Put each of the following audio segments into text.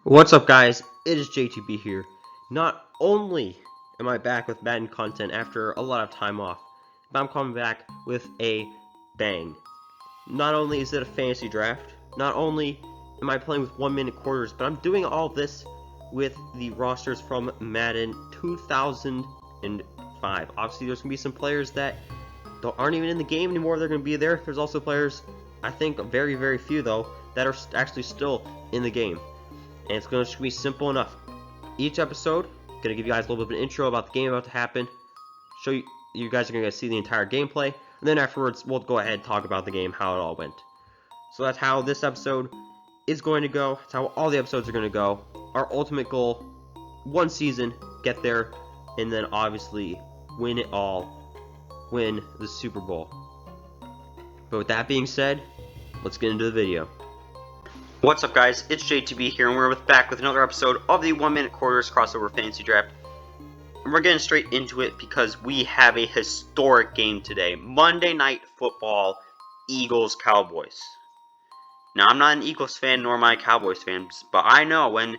What's up, guys? It is JTB here. Not only am I back with Madden content after a lot of time off, but I'm coming back with a bang. Not only is it a fantasy draft, not only am I playing with 1-minute quarters, but I'm doing all this with the rosters from Madden 2005. Obviously, there's going to be some players that aren't even in the game anymore. They're going to be there. There's also players, I think very, very few though, that are actually still in the game. And it's going to be simple enough. Each episode, going to give you guys a little bit of an intro about the game about to happen. Show you guys are going to see the entire gameplay. And then afterwards, we'll go ahead and talk about the game, how it all went. So that's how this episode is going to go. That's how all the episodes are going to go. Our ultimate goal, one season, get there, and then obviously win it all. Win the Super Bowl. But with that being said, let's get into the video. What's up, guys? It's JTB here, and we're back with another episode of the 1-minute quarters crossover fantasy draft. And we're getting straight into it because we have a historic game today. Monday Night Football, Eagles-Cowboys. Now, I'm not an Eagles fan, nor am I a Cowboys fan, but I know when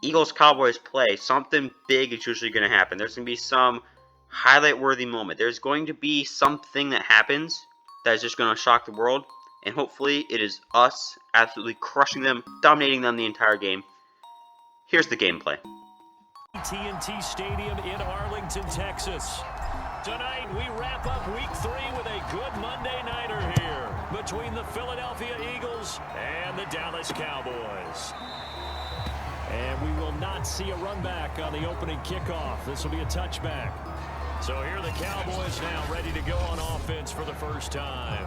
Eagles-Cowboys play, something big is usually going to happen. There's going to be some highlight-worthy moment. There's going to be something that happens that is just going to shock the world. And hopefully it is us absolutely crushing them, dominating them the entire game. Here's the gameplay. TNT Stadium in Arlington, Texas. Tonight we wrap up week 3 with a good Monday nighter here between the Philadelphia Eagles and the Dallas Cowboys. And we will not see a run back on the opening kickoff. This will be a touchback. So here are the Cowboys now ready to go on offense for the first time.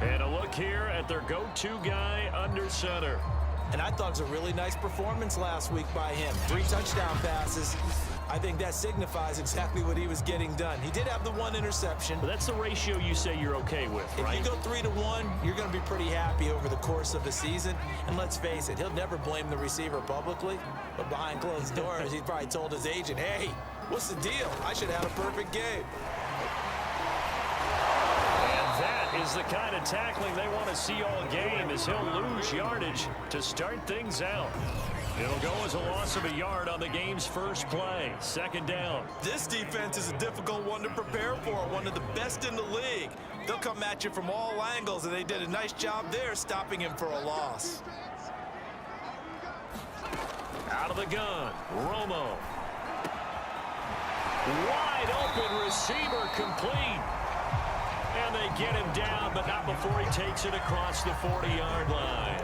And a look here at their go-to guy under center. And I thought it was a really nice performance last week by him. 3 touchdown passes. I think that signifies exactly what he was getting done. He did have the 1 interception. But that's the ratio you say you're okay with, right? If you go 3-1, you're going to be pretty happy over the course of the season. And let's face it, he'll never blame the receiver publicly. But behind closed doors, he probably told his agent, hey, what's the deal? I should have had a perfect game. That is the kind of tackling they want to see all game, as he'll lose yardage to start things out. It'll go as a loss of a yard on the game's first play. Second down. This defense is a difficult one to prepare for, one of the best in the league. They'll come at you from all angles, and they did a nice job there stopping him for a loss. Out of the gun, Romo. Wide open receiver, complete. And they get him down, but not before he takes it across the 40-yard line.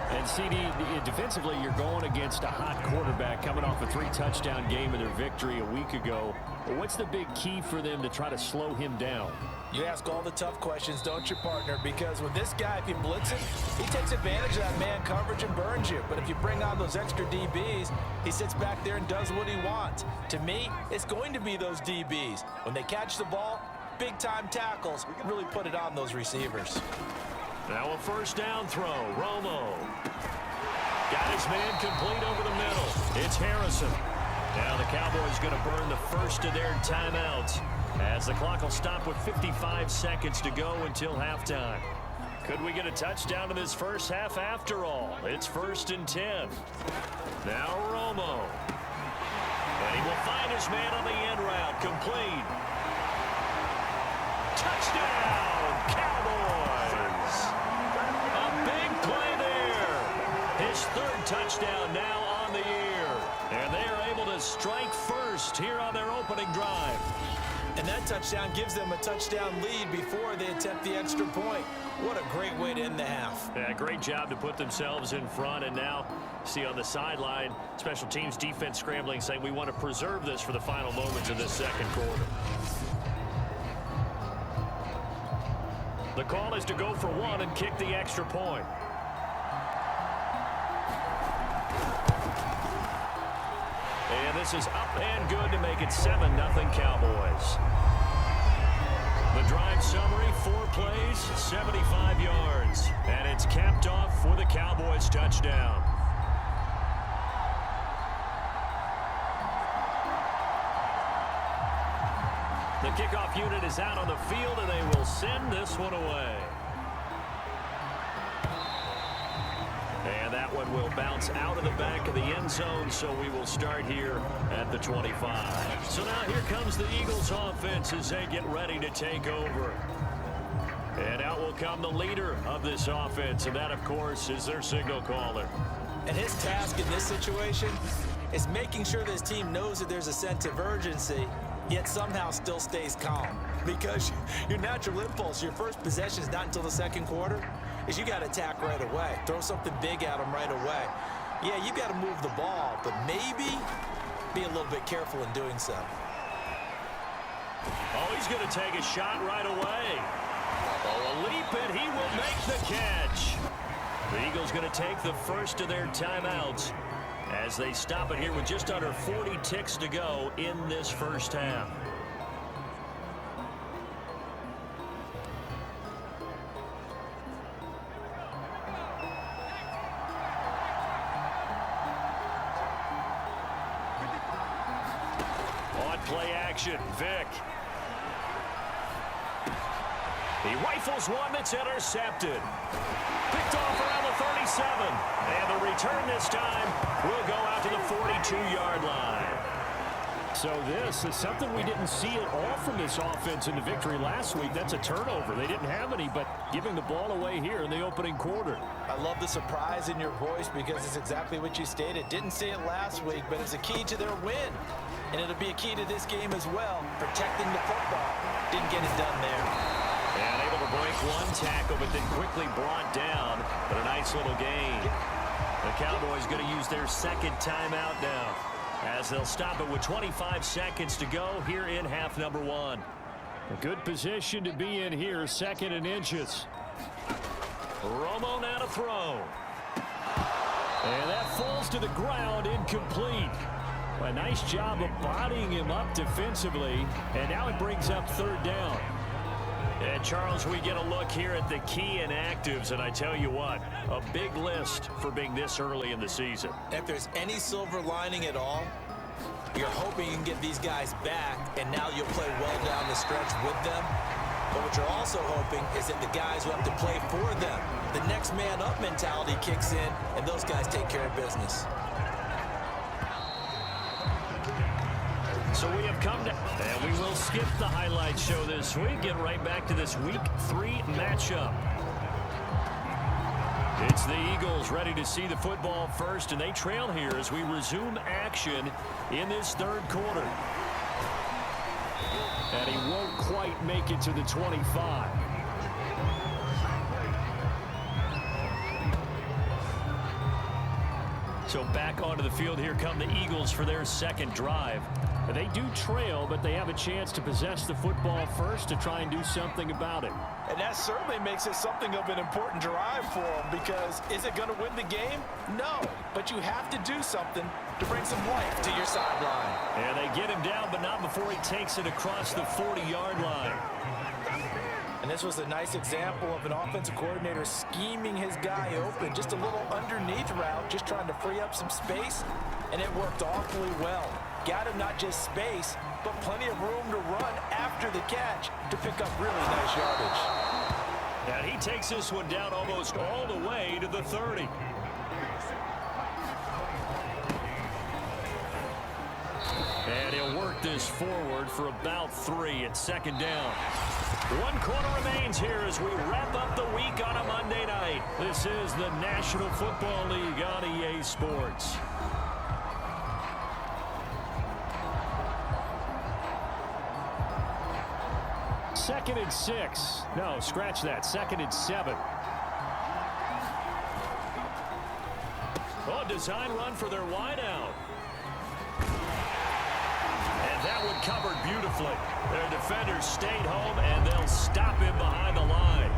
And CD, defensively, you're going against a hot quarterback coming off a 3-touchdown game in their victory a week ago. But what's the big key for them to try to slow him down? You ask all the tough questions, don't you, partner? Because with this guy, if you blitz him, he takes advantage of that man coverage and burns you. But if you bring on those extra DBs, he sits back there and does what he wants. To me, it's going to be those DBs. When they catch the ball, big-time tackles really put it on those receivers. Now a first down throw. Romo got his man complete over the middle. It's Harrison. Now the Cowboys going to burn the first of their timeouts as the clock will stop with 55 seconds to go until halftime. Could we get a touchdown in this first half after all? It's 1st and 10. Now Romo. And he will find his man on the end route. Complete. Touchdown, Cowboys! A big play there. His 3rd touchdown now on the year. And they are able to strike first here on their opening drive. And that touchdown gives them a touchdown lead before they attempt the extra point. What a great way to end the half. Yeah, great job to put themselves in front. And now, see on the sideline, special teams defense scrambling, saying we want to preserve this for the final moments of this second quarter. The call is to go for 1 and kick the extra point. And this is up and good to make it 7-0 Cowboys. The drive summary, 4 plays, 75 yards. And it's capped off with a Cowboys touchdown. The kickoff unit is out on the field, and they will send this one away. And that one will bounce yards out of the back of the end zone, so we will start here at the 25. So now here comes the Eagles offense as they get ready to take over. And out will come the leader of this offense, and that, of course, is their signal caller. And his task in this situation is making sure this team knows that there's a sense of urgency, yet somehow still stays calm. Because your natural impulse, your first possession is not until the second quarter, is you got to attack right away. Throw something big at them right away. Yeah, you got to move the ball, but maybe be a little bit careful in doing so. Oh, he's going to take a shot right away. Oh, a leap, and he will make the catch. The Eagles going to take the first of their timeouts as they stop it here with just under 40 ticks to go in this first half. On play action, Vic. He rifles one that's intercepted. Picked off around the 37. And the return this time will go out to the 42-yard line. So this is something we didn't see at all from this offense in the victory last week. That's a turnover. They didn't have any, but giving the ball away here in the opening quarter. I love the surprise in your voice because it's exactly what you stated. Didn't see it last week, but it's a key to their win. And it'll be a key to this game as well, protecting the football. Didn't get it done there. And able to break one tackle, but then quickly brought down. But a nice little gain. The Cowboys going to use their second timeout now, as they'll stop it with 25 seconds to go here in half number one. A good position to be in here, second and inches. Romo now to throw. And that falls to the ground, incomplete. A nice job of bodying him up defensively, and now it brings up third down. And Charles, we get a look here at the key inactives, and I tell you what, a big list for being this early in the season. If there's any silver lining at all, you're hoping you can get these guys back, and now you'll play well down the stretch with them. But what you're also hoping is that the guys who have to play for them, the next man up mentality kicks in, and those guys take care of business. So we have come to, and we will skip the highlight show this week. Get right back to this Week 3 matchup. It's the Eagles ready to see the football first, and they trail here as we resume action in this third quarter. And he won't quite make it to the 25. So back onto the field, here come the Eagles for their second drive. They do trail, but they have a chance to possess the football first to try and do something about it. And that certainly makes it something of an important drive for them, because is it going to win the game? No, but you have to do something to bring some life to your sideline. And they get him down, but not before he takes it across the 40-yard line. And this was a nice example of an offensive coordinator scheming his guy open. Just a little underneath route, just trying to free up some space, and it worked awfully well. Got him not just space, but plenty of room to run after the catch to pick up really nice yardage. And he takes this one down almost all the way to the 30. And he'll work this forward for about 3 at second down. 1 quarter remains here as we wrap up the week on a Monday night. This is the National Football League on EA Sports. Second and 6. No, scratch that. Second and 7. Oh, design run for their wideout. And that one covered beautifully. Their defenders stayed home, and they'll stop him behind the line.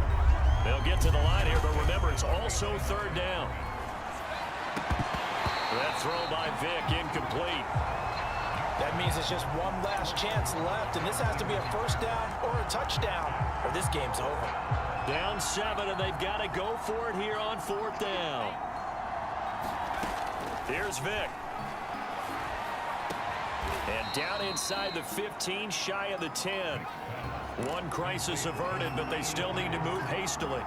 They'll get to the line here, but remember, it's also third down. That throw by Vic, incomplete. That means it's just one last chance left, and this has to be a first down or a touchdown, or this game's over. Down 7, and they've got to go for it here on 4th down. Here's Vic. And down inside the 15, shy of the 10. One crisis averted, but they still need to move hastily.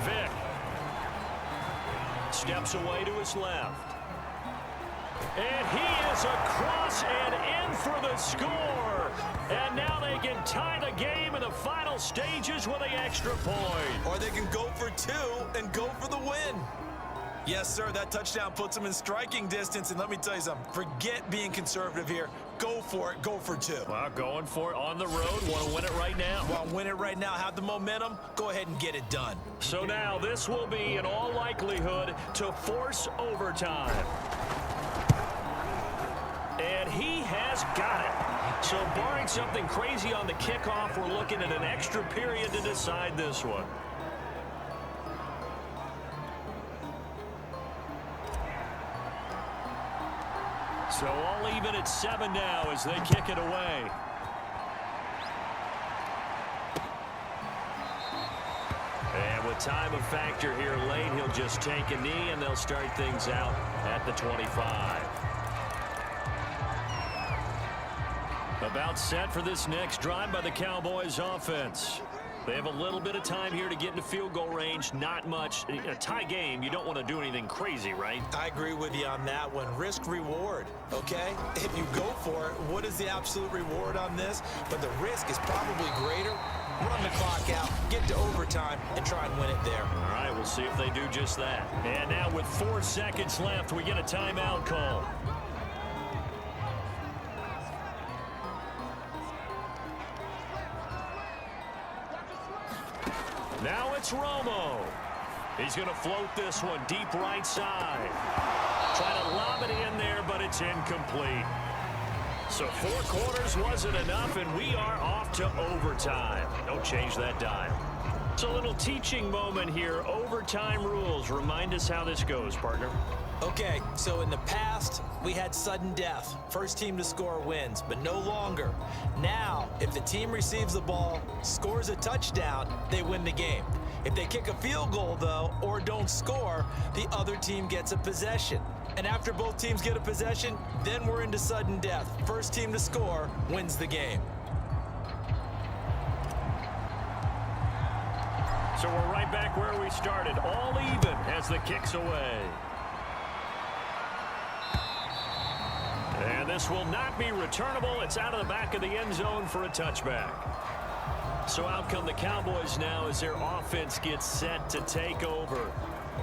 Vic. steps away to his left. And he is across and in for the score. And now they can tie the game in the final stages with an extra point. Or they can go for two and go for the win. Yes, sir, that touchdown puts them in striking distance. And let me tell you something, forget being conservative here. Go for it, go for two. Well, going for it on the road. Want to win it right now. Want to win it right now, have the momentum, go ahead and get it done. So now this will be, in all likelihood, to force overtime. And he has got it. So barring something crazy on the kickoff, we're looking at an extra period to decide this one. So all even at 7 now as they kick it away. And with time of factor here late, he'll just take a knee and they'll start things out at the 25. About set for this next drive by the Cowboys offense. They have a little bit of time here to get into field goal range. Not much. In a tie game, you don't want to do anything crazy, right? I agree with you on that one. Risk reward, okay? If you go for it, what is the absolute reward on this? But the risk is probably greater. Run the clock out, get to overtime, and try and win it there. All right, we'll see if they do just that. And now with 4 seconds left, we get a timeout call. Now it's Romo. He's going to float this one deep right side. Trying to lob it in there, but it's incomplete. So 4 quarters wasn't enough, and we are off to overtime. Don't change that dial. It's a little teaching moment here. Overtime rules. Remind us how this goes, partner. Okay, so in the past, we had sudden death. First team to score wins, but no longer. Now, if the team receives the ball, scores a touchdown, they win the game. If they kick a field goal, though, or don't score, the other team gets a possession. And after both teams get a possession, then we're into sudden death. First team to score wins the game. So we're right back where we started, all even as the kick's away. And this will not be returnable. It's out of the back of the end zone for a touchback. So out come the Cowboys now as their offense gets set to take over.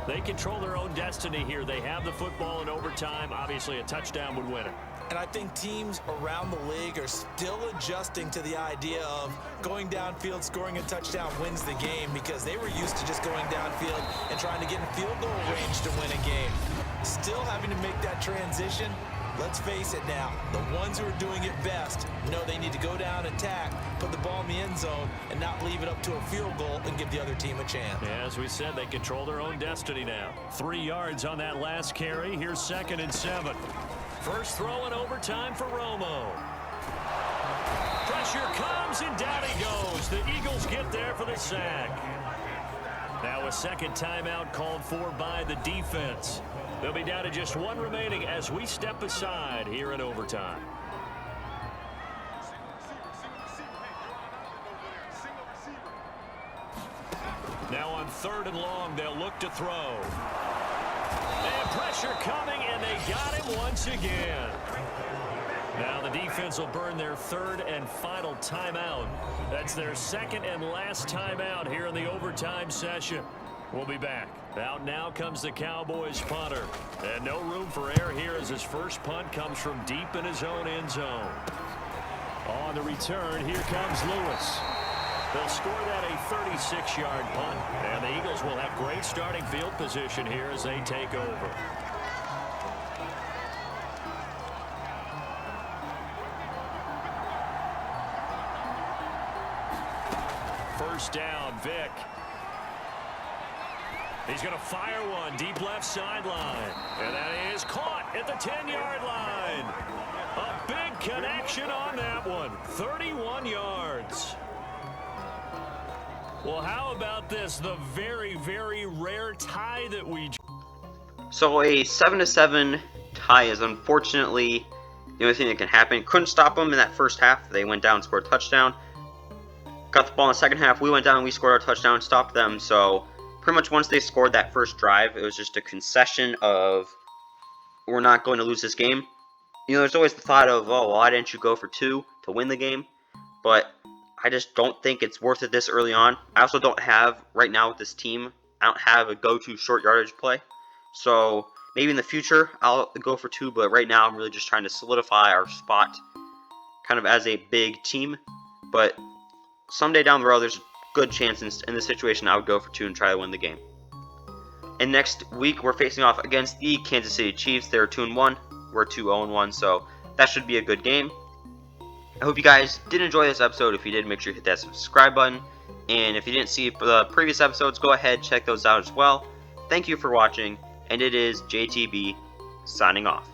They control their own destiny here. They have the football in overtime. Obviously, a touchdown would win it. And I think teams around the league are still adjusting to the idea of going downfield, scoring a touchdown wins the game, because they were used to just going downfield and trying to get in field goal range to win a game. Still having to make that transition. Let's face it now, the ones who are doing it best know they need to go down, attack, put the ball in the end zone, and not leave it up to a field goal and give the other team a chance. Yeah, as we said, they control their own destiny now. 3 yards on that last carry. Here's 2nd and 7. First throw in overtime for Romo. Pressure comes, and down he goes. The Eagles get there for the sack. Now a second timeout called for by the defense. They'll be down to just 1 remaining as we step aside here in overtime. Now on 3rd and long, they'll look to throw. And pressure coming, and they got him once again. Now the defense will burn their 3rd and final timeout. That's their 2nd and last timeout here in the overtime session. We'll be back. Out now comes the Cowboys punter. And no room for error here as his first punt comes from deep in his own end zone. On the return, here comes Lewis. They'll score that a 36-yard punt. And the Eagles will have great starting field position here as they take over. First down, Vic. He's going to fire one deep left sideline. And that is caught at the 10-yard line. A big connection on that one. 31 yards. Well, how about this? The very, very rare tie that we... So a 7-7 tie is unfortunately the only thing that can happen. Couldn't stop them in that first half. They went down and scored a touchdown. Got the ball in the second half. We went down and we scored our touchdown, stopped them. So pretty much once they scored that first drive, it was just a concession of, we're not going to lose this game. You know, there's always the thought of, oh, why didn't you go for 2 to win the game? But I just don't think it's worth it this early on. I also don't have, right now with this team, I don't have a go-to short yardage play. So maybe in the future I'll go for 2, but right now I'm really just trying to solidify our spot kind of as a big team. But someday down the road, there's a good chance in this situation I would go for 2 and try to win the game. And next week we're facing off against the Kansas City Chiefs. They're 2-1. We're 2-0-1, so that should be a good game. I hope you guys did enjoy this episode. If you did, make sure you hit that subscribe button. And if you didn't see the previous episodes, go ahead, check those out as well. Thank you for watching, and it is JTB signing off.